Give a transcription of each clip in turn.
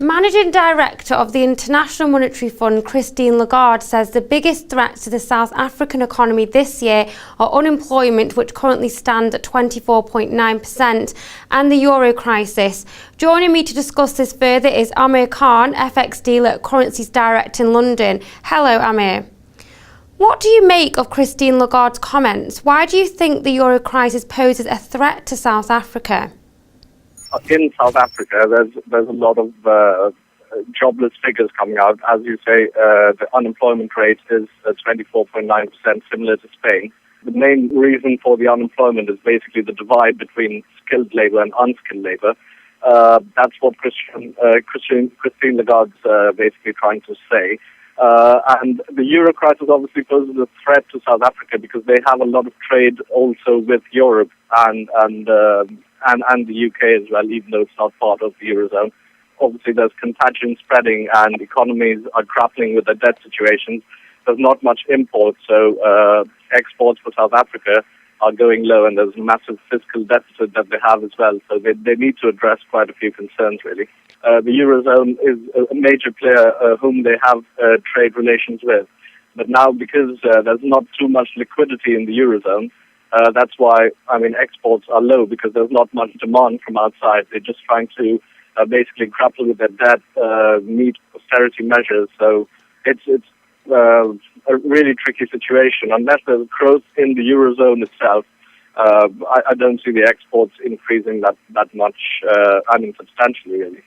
Managing Director of the International Monetary Fund, Christine Lagarde, says the biggest threats to the South African economy this year are unemployment, which currently stands at 24.9%, and the euro crisis. Joining me to discuss this further is Amir Khan FX dealer at Currencies Direct in London. Hello, Amir. What do you make of Christine Lagarde's comments? Why do you think the euro crisis poses a threat to South Africa? In South Africa, there's a lot of jobless figures coming out. As you say, the unemployment rate is 24.9%, similar to Spain. The main reason for the unemployment is basically the divide between skilled labor and unskilled labor. That's what Christine Lagarde's basically trying to say. And the euro crisis obviously poses a threat to South Africa because they have a lot of trade also with Europe and the UK as well, even though it's not part of the Eurozone. Obviously, there's contagion spreading and economies are grappling with their debt situations. There's not much import, so exports for South Africa are going low, and there's a massive fiscal deficit that they have as well. So they need to address quite a few concerns, really. The Eurozone is a major player whom they have trade relations with. But now, because there's not too much liquidity in the Eurozone, that's why, exports are low because there's not much demand from outside. They're just trying to basically grapple with their debt, meet austerity measures. So it's a really tricky situation. Unless there's growth in the Eurozone itself, I don't see the exports increasing that much, substantially, really.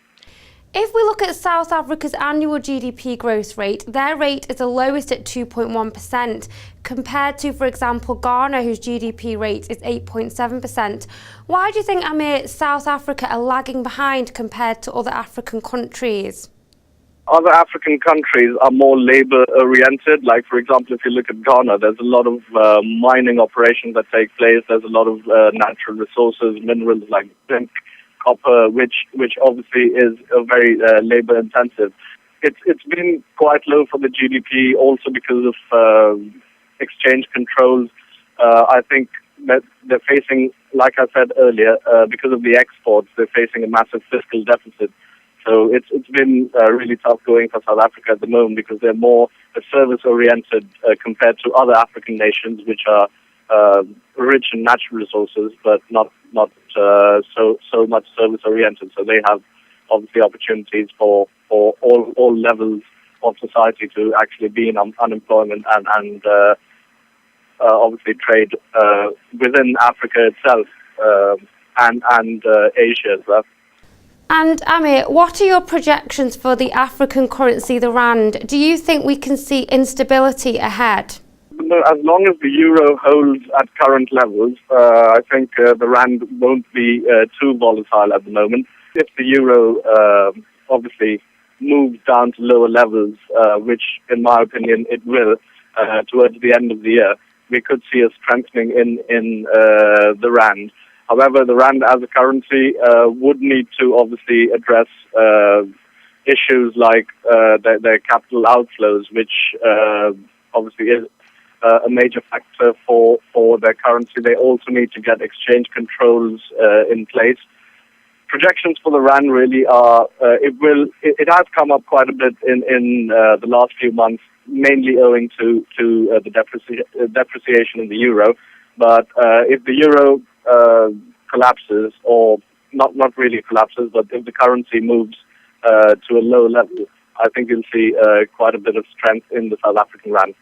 If we look at South Africa's annual GDP growth rate, their rate is the lowest at 2.1%, compared to, for example, Ghana, whose GDP rate is 8.7%. Why do you think, Amir, South Africa are lagging behind compared to other African countries? Other African countries are more labor-oriented. Like, for example, if you look at Ghana, there's a lot of mining operations that take place. There's a lot of natural resources, minerals like zinc, copper, which obviously is very labor intensive. It's been quite low for the GDP also because of exchange controls. I think that they're facing, like I said earlier, because of the exports, they're facing a massive fiscal deficit. So it's been really tough going for South Africa at the moment because they're more service oriented compared to other African nations, which are rich in natural resources, but not so much service oriented. So they have obviously opportunities for all levels of society to actually be in unemployment and obviously trade within Africa itself and Asia as well. And Amir, what are your projections for the African currency, the rand? Do you think we can see instability ahead? As long as the euro holds at current levels, I think the rand won't be too volatile at the moment. If the euro obviously moves down to lower levels, which in my opinion it will, towards the end of the year, we could see a strengthening in the rand. However, the rand as a currency would need to obviously address issues like their capital outflows, which obviously is a major factor for their currency. They also need to get exchange controls in place. Projections for the rand really are it has come up quite a bit in the last few months, mainly owing to the depreciation in the euro. But if the euro collapses, or not really collapses, but if the currency moves to a low level, I think you'll see quite a bit of strength in the South African rand.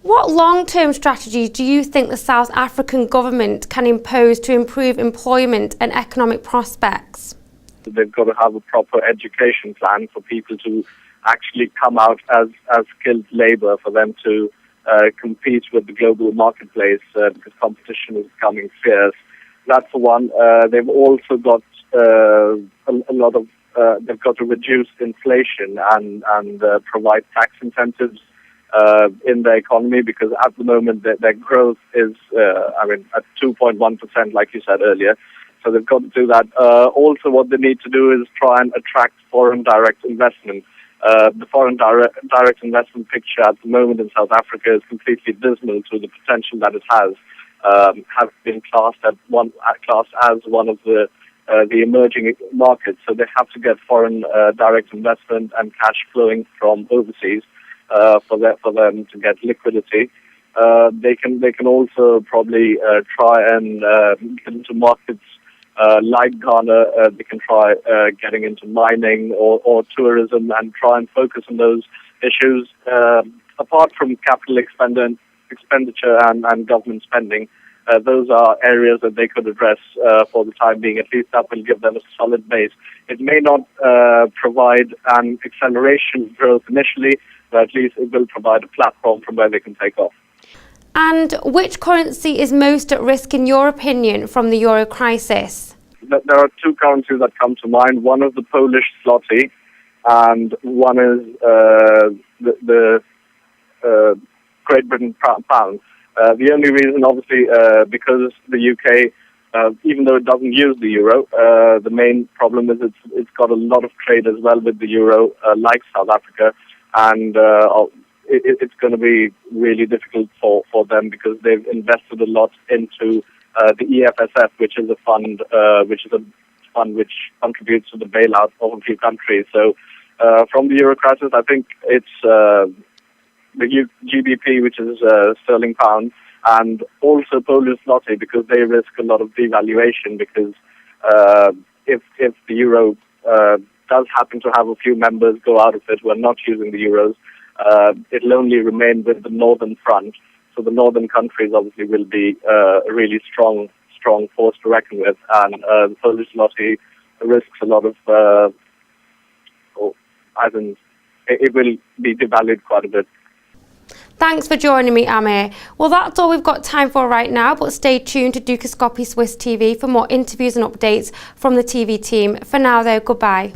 What long-term strategies do you think the South African government can impose to improve employment and economic prospects? They've got to have a proper education plan for people to actually come out as skilled labor, for them to compete with the global marketplace because competition is becoming fierce. That's the one. They've also got a lot of. They've got to reduce inflation and provide tax incentives in the economy, because at the moment their growth is at 2.1%, like you said earlier. So they've got to do that. Also, what they need to do is try and attract foreign direct investment. The foreign direct investment picture at the moment in South Africa is completely dismal to the potential that it has been classed as one of the the emerging markets. So they have to get foreign direct investment and cash flowing from overseas for them to get liquidity. They can also probably try and get into markets like Ghana. They can try getting into mining or tourism and try and focus on those issues. Apart from capital expenditure and government spending, those are areas that they could address for the time being. At least that will give them a solid base. It may not provide an acceleration growth initially, but at least it will provide a platform from where they can take off. And which currency is most at risk, in your opinion, from the euro crisis? There are two currencies that come to mind. One is the Polish zloty, and one is the Great Britain pound. The only reason, obviously, because the UK, even though it doesn't use the euro, the main problem is it's got a lot of trade as well with the euro, like South Africa, and it's going to be really difficult for them because they've invested a lot into the EFSF, which is a fund which contributes to the bailout of a few countries. So from the euro crisis, I think it's the GDP, which is sterling pound, and also Polish zloty, because they risk a lot of devaluation. Because if the euro does happen to have a few members go out of it who are not using the euros, it'll only remain with the northern front. So the northern countries obviously will be a really strong force to reckon with, and the Polish zloty risks a lot of, it will be devalued quite a bit. Thanks for joining me, Amir. Well, that's all we've got time for right now, but stay tuned to Dukascopy Swiss TV for more interviews and updates from the TV team. For now, though, goodbye.